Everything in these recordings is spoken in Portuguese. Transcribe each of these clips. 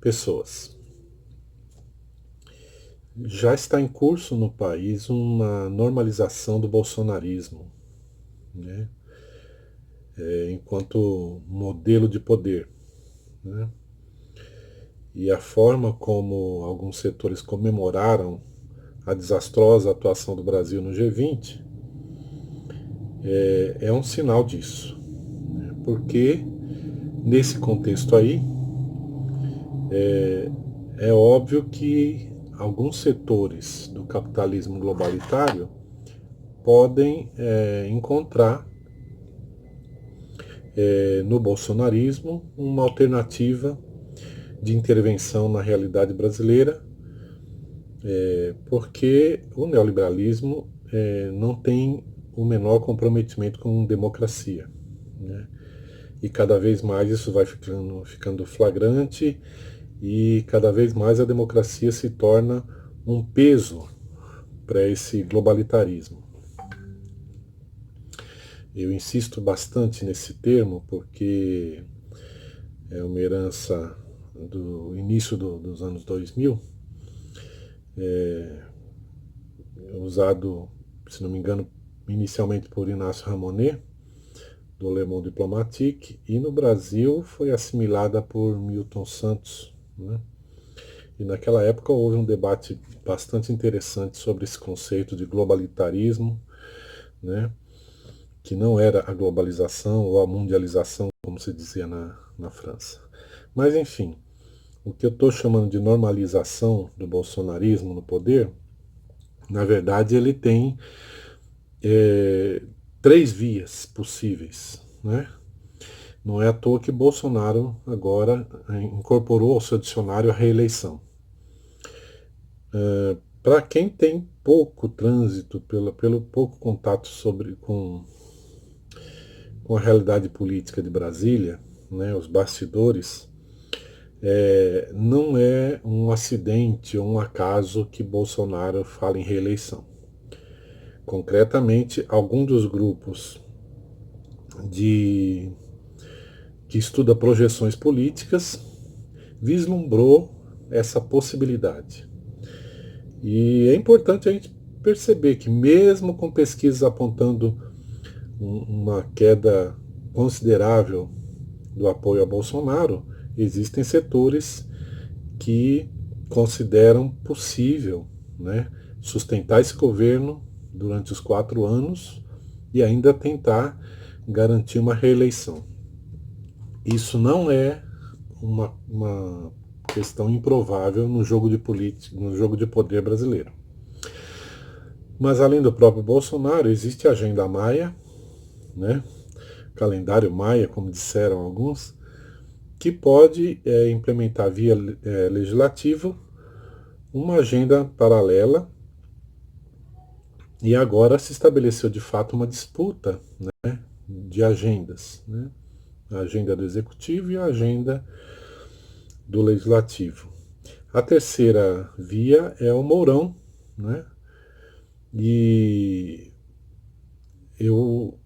pessoas. Já está em curso no país uma normalização do bolsonarismo, né? Enquanto modelo de poder, né? E a forma como alguns setores comemoraram a desastrosa atuação do Brasil no G20 é um sinal disso, né? Porque nesse contexto aí é óbvio que alguns setores do capitalismo globalitário podem encontrar no bolsonarismo uma alternativa de intervenção na realidade brasileira, porque o neoliberalismo não tem o menor comprometimento com democracia, né? E cada vez mais isso vai ficando flagrante e cada vez mais a democracia se torna um peso para esse globalitarismo. Eu insisto bastante nesse termo porque é uma herança do início dos anos 2000, usado, se não me engano, inicialmente por Inácio Ramonet, do Le Monde Diplomatique, e no Brasil foi assimilada por Milton Santos, né? E naquela época houve um debate bastante interessante sobre esse conceito de globalitarismo, né? Que não era a globalização ou a mundialização, como se dizia na França. Mas enfim, o que eu estou chamando de normalização do bolsonarismo no poder, na verdade ele tem é, três vias possíveis, né? Não é à toa que Bolsonaro agora incorporou ao seu dicionário a reeleição. Para quem tem pouco trânsito, pelo pouco contato com a realidade política de Brasília, né, os bastidores, não é um acidente ou um acaso que Bolsonaro fala em reeleição. Concretamente, algum dos grupos de que estuda projeções políticas vislumbrou essa possibilidade. E é importante a gente perceber que mesmo com pesquisas apontando uma queda considerável do apoio a Bolsonaro, existem setores que consideram possível, né, sustentar esse governo durante os 4 anos e ainda tentar garantir uma reeleição. Isso não é uma questão improvável no jogo de política, no jogo de poder brasileiro. Mas além do próprio Bolsonaro, existe a agenda Maia, né? Calendário Maia, como disseram alguns, que pode implementar via legislativa uma agenda paralela, e agora se estabeleceu de fato uma disputa, né, de agendas, né? A agenda do executivo e a agenda do legislativo. A terceira via é o Mourão, né? E eu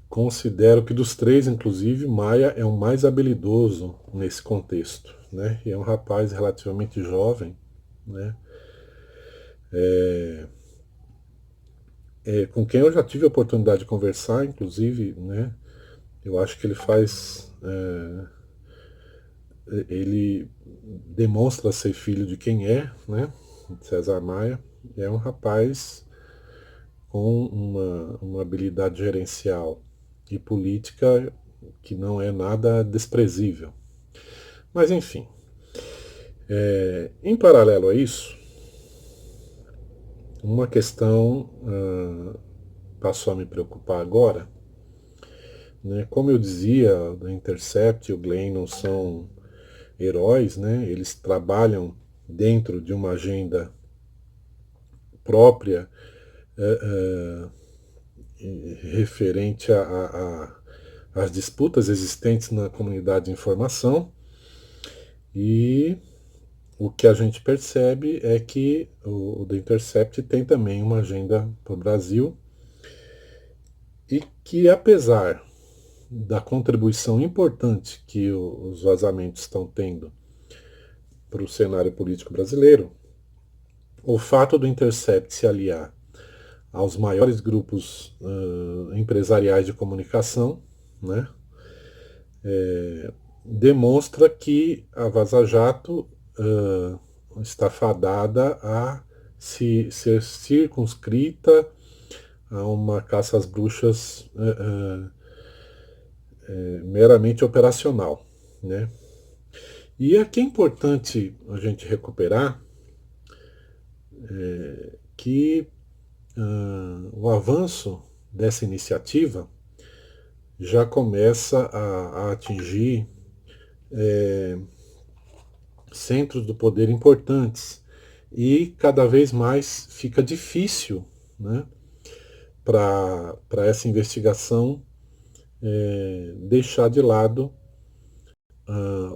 considero que dos três, inclusive, Maia é o mais habilidoso nesse contexto, né? E é um rapaz relativamente jovem, né? Com quem eu já tive a oportunidade de conversar, inclusive, né? Eu acho que ele faz, ele demonstra ser filho de quem é, né? César Maia. É um rapaz com uma habilidade gerencial e política que não é nada desprezível. Mas enfim, em paralelo a isso, uma questão passou a me preocupar agora, né? Como eu dizia, o Intercept e o Glenn não são heróis, né? Eles trabalham dentro de uma agenda própria, referente às disputas existentes na comunidade de informação, e o que a gente percebe é que o The Intercept tem também uma agenda para o Brasil e que, apesar da contribuição importante que os vazamentos estão tendo para o cenário político brasileiro, o fato do Intercept se aliar aos maiores grupos empresariais de comunicação, né, demonstra que a Vaza Jato está fadada a ser circunscrita a uma caça às bruxas meramente operacional, né? E aqui é importante a gente recuperar que o avanço dessa iniciativa já começa a atingir centros do poder importantes e cada vez mais fica difícil, né, para essa investigação deixar de lado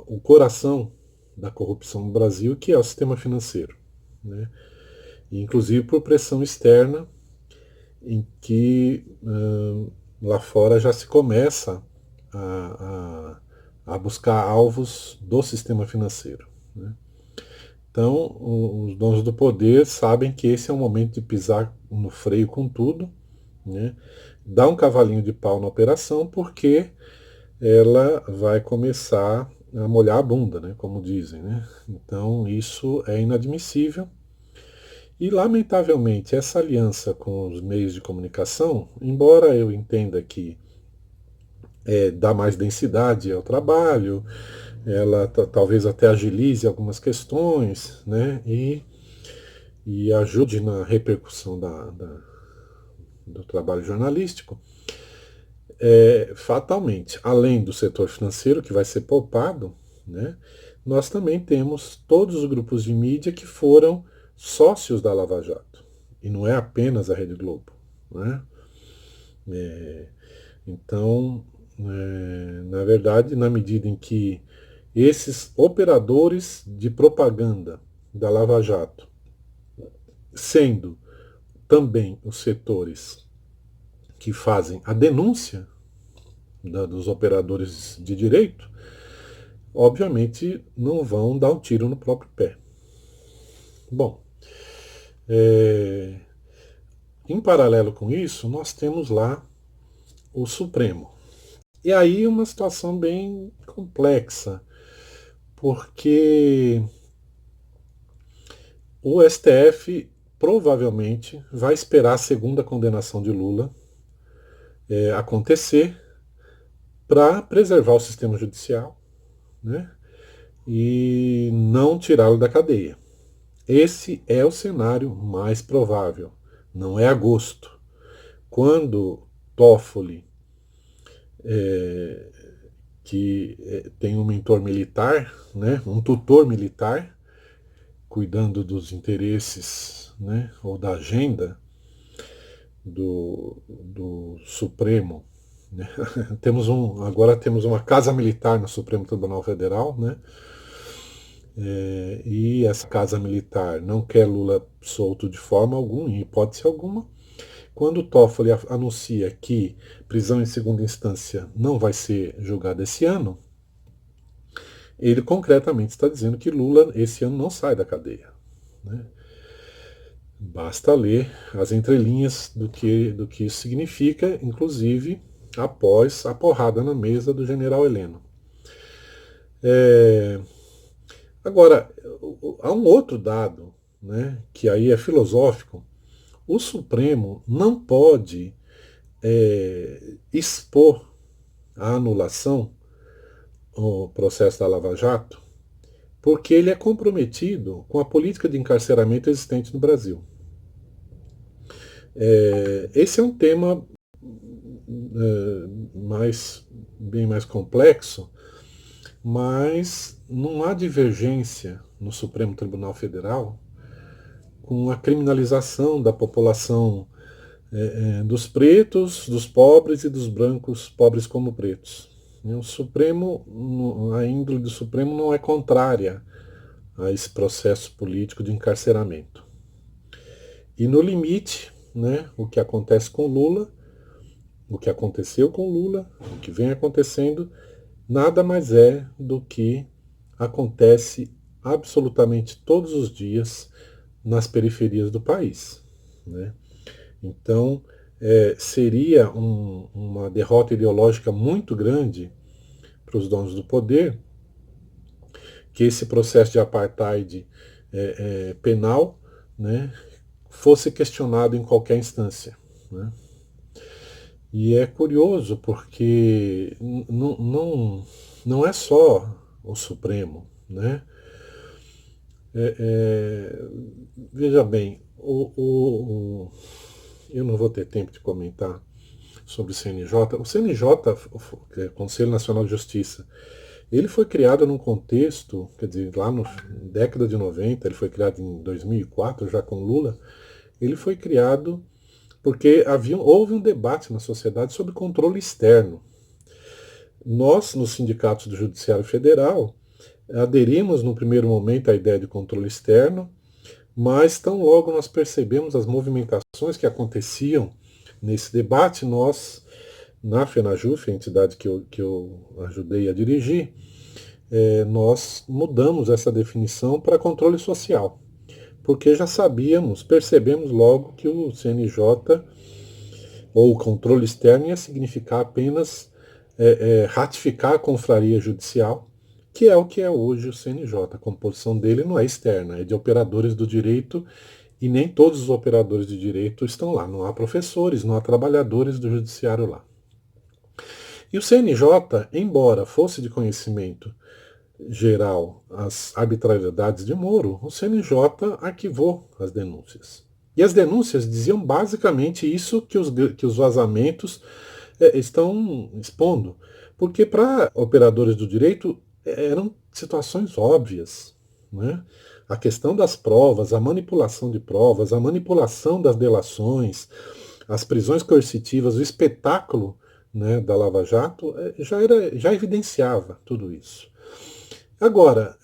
o coração da corrupção no Brasil, que é o sistema financeiro, né? E, inclusive por pressão externa, em que lá fora já se começa a buscar alvos do sistema financeiro, né? Então, os donos do poder sabem que esse é o momento de pisar no freio com tudo, né? Dar um cavalinho de pau na operação, porque ela vai começar a molhar a bunda, né, como dizem, né? Então isso é inadmissível. E, lamentavelmente, essa aliança com os meios de comunicação, embora eu entenda que dá mais densidade ao trabalho, ela talvez até agilize algumas questões, né, e ajude na repercussão do trabalho jornalístico, fatalmente, além do setor financeiro que vai ser poupado, né, nós também temos todos os grupos de mídia que foram sócios da Lava Jato. E não é apenas a Rede Globo, né? Então, na verdade, na medida em que esses operadores de propaganda da Lava Jato, sendo também os setores que fazem a denúncia dos operadores de direito, obviamente não vão dar um tiro no próprio pé. Bom, em paralelo com isso, nós temos lá o Supremo. E aí uma situação bem complexa, porque o STF provavelmente vai esperar a segunda condenação de Lula acontecer para preservar o sistema judicial, né, e não tirá-lo da cadeia. Esse é o cenário mais provável. Não é agosto. Quando Toffoli, que tem um mentor militar, né, um tutor militar, cuidando dos interesses, né, ou da agenda do Supremo, né? Agora temos uma casa militar no Supremo Tribunal Federal, né? E essa casa militar não quer Lula solto de forma alguma, em hipótese alguma. Quando o Toffoli anuncia que prisão em segunda instância não vai ser julgada esse ano, ele concretamente está dizendo que Lula esse ano não sai da cadeia, né? Basta ler as entrelinhas do que isso significa, inclusive após a porrada na mesa do general Heleno. Agora, há um outro dado, né, que aí é filosófico. O Supremo não pode expor a anulação, o processo da Lava Jato, porque ele é comprometido com a política de encarceramento existente no Brasil. Esse é um tema bem mais complexo, mas não há divergência no Supremo Tribunal Federal com a criminalização da população dos pretos, dos pobres e dos brancos, pobres como pretos. O Supremo, a índole do Supremo não é contrária a esse processo político de encarceramento. E no limite, né, o que acontece com Lula, o que aconteceu com Lula, o que vem acontecendo, nada mais é do que acontece absolutamente todos os dias nas periferias do país, né? Então, seria uma derrota ideológica muito grande para os donos do poder que esse processo de apartheid penal, né, fosse questionado em qualquer instância, né? E é curioso porque não é só o Supremo, né? É, é, veja bem, eu não vou ter tempo de comentar sobre o CNJ. O CNJ, que é Conselho Nacional de Justiça, ele foi criado num contexto, quer dizer, lá na década de 90, ele foi criado em 2004, já com Lula, ele foi criado porque houve um debate na sociedade sobre controle externo. Nós, nos sindicatos do Judiciário Federal, aderimos no primeiro momento à ideia de controle externo, mas tão logo nós percebemos as movimentações que aconteciam nesse debate, nós, na FENAJUF, a entidade que eu ajudei a dirigir, nós mudamos essa definição para controle social, porque já sabíamos, percebemos logo que o CNJ, ou o controle externo, ia significar apenas ratificar a confraria judicial, que é hoje o CNJ. A composição dele não é externa, é de operadores do direito, e nem todos os operadores de direito estão lá. Não há professores, não há trabalhadores do judiciário lá. E o CNJ, embora fosse de conhecimento geral as arbitrariedades de Moro, o CNJ arquivou as denúncias. E as denúncias diziam basicamente isso que os vazamentos estão expondo. Porque para operadores do direito eram situações óbvias, né? A questão das provas, a manipulação de provas, a manipulação das delações, as prisões coercitivas, o espetáculo, né, da Lava Jato já evidenciava tudo isso. Agora,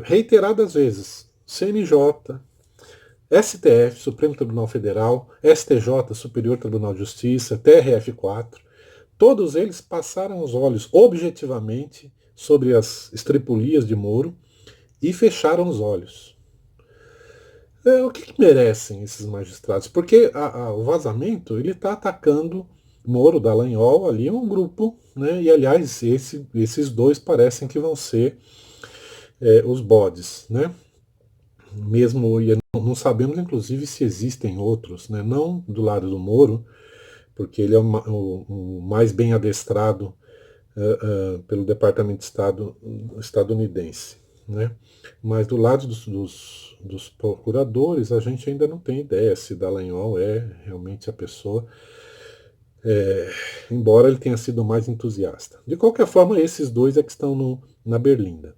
reiteradas vezes, CNJ, STF, Supremo Tribunal Federal, STJ, Superior Tribunal de Justiça, TRF4, todos eles passaram os olhos objetivamente sobre as estripulias de Moro e fecharam os olhos. O que merecem esses magistrados? Porque o vazamento ele está atacando Moro, Dallagnol, ali um grupo, né? E aliás esses dois parecem que vão ser os bodes, né? Mesmo não sabemos inclusive se existem outros, né? Não do lado do Moro, porque ele é o mais bem adestrado pelo Departamento de Estado estadunidense, né? Mas do lado dos procuradores, a gente ainda não tem ideia se Dallagnol é realmente a pessoa, embora ele tenha sido mais entusiasta. De qualquer forma, esses dois é que estão na berlinda.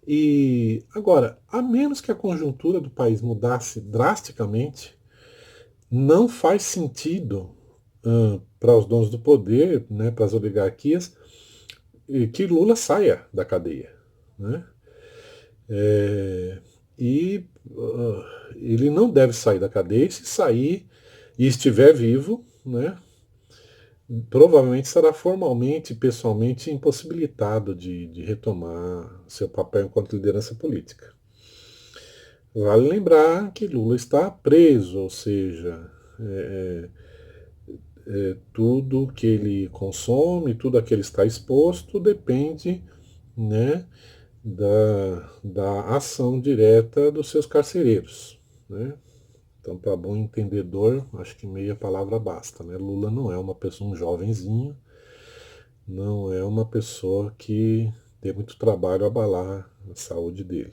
E agora, a menos que a conjuntura do país mudasse drasticamente, não faz sentido para os donos do poder, né, para as oligarquias, que Lula saia da cadeia, né? E ele não deve sair da cadeia, e se sair e estiver vivo, né, provavelmente será formalmente, pessoalmente impossibilitado de retomar seu papel enquanto liderança política. Vale lembrar que Lula está preso, ou seja, tudo que ele consome, tudo a que ele está exposto depende, né, da ação direta dos seus carcereiros, né? Então, para bom entendedor, acho que meia palavra basta, né? Lula não é uma pessoa, um jovenzinho, não é uma pessoa que tem muito trabalho a abalar a saúde dele.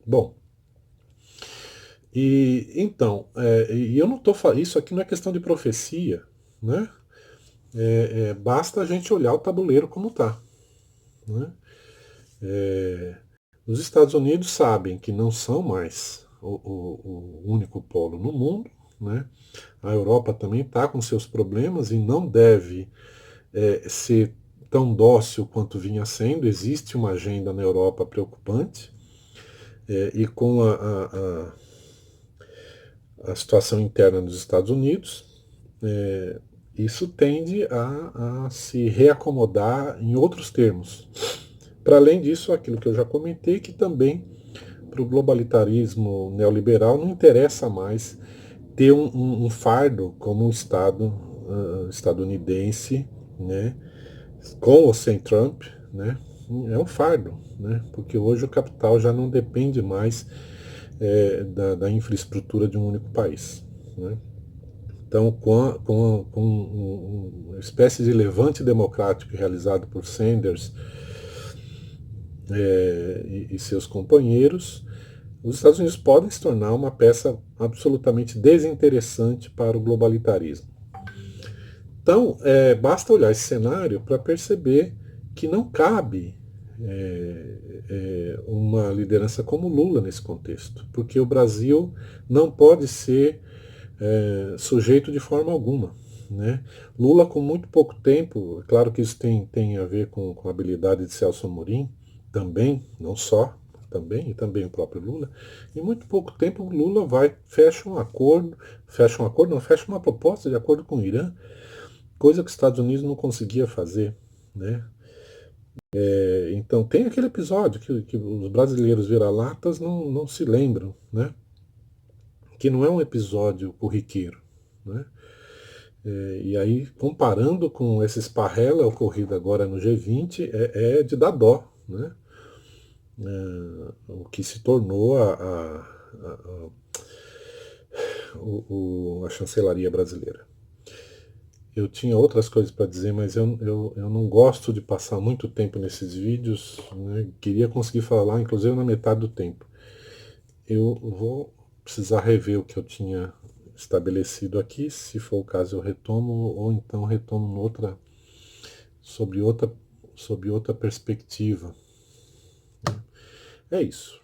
Bom, e então, e eu não estou falando, isso aqui não é questão de profecia, né? Basta a gente olhar o tabuleiro como está, né? Os Estados Unidos sabem que não são mais o único polo no mundo, né? A Europa também está com seus problemas e não deve ser tão dócil quanto vinha sendo. Existe uma agenda na Europa preocupante, e com a situação interna dos Estados Unidos, isso tende a se reacomodar em outros termos. Para além disso, aquilo que eu já comentei, que também para o globalitarismo neoliberal não interessa mais ter um fardo como um Estado estadunidense, né, com ou sem Trump, né, é um fardo, né, porque hoje o capital já não depende mais da infraestrutura de um único país, né. Então, com uma espécie de levante democrático realizado por Sanders e seus companheiros, os Estados Unidos podem se tornar uma peça absolutamente desinteressante para o globalitarismo. Então, basta olhar esse cenário para perceber que não cabe uma liderança como Lula nesse contexto, porque o Brasil não pode ser sujeito de forma alguma. Né? Lula, com muito pouco tempo, claro que isso tem a ver com a habilidade de Celso Amorim, também, não só, também, e também o próprio Lula, em muito pouco tempo Lula fecha um acordo, não, fecha uma proposta de acordo com o Irã, coisa que os Estados Unidos não conseguia fazer. Né? Então tem aquele episódio que os brasileiros vira-latas não se lembram, né? Que não é um episódio corriqueiro. Né? E aí, comparando com esse esparrela ocorrido agora no G20, é de dar dó, né? O que se tornou a chancelaria brasileira. Eu tinha outras coisas para dizer, mas eu não gosto de passar muito tempo nesses vídeos, né? Queria conseguir falar, inclusive, na metade do tempo. Eu vou precisar rever o que eu tinha estabelecido aqui, se for o caso eu retomo, ou então retomo sob outra perspectiva. É isso.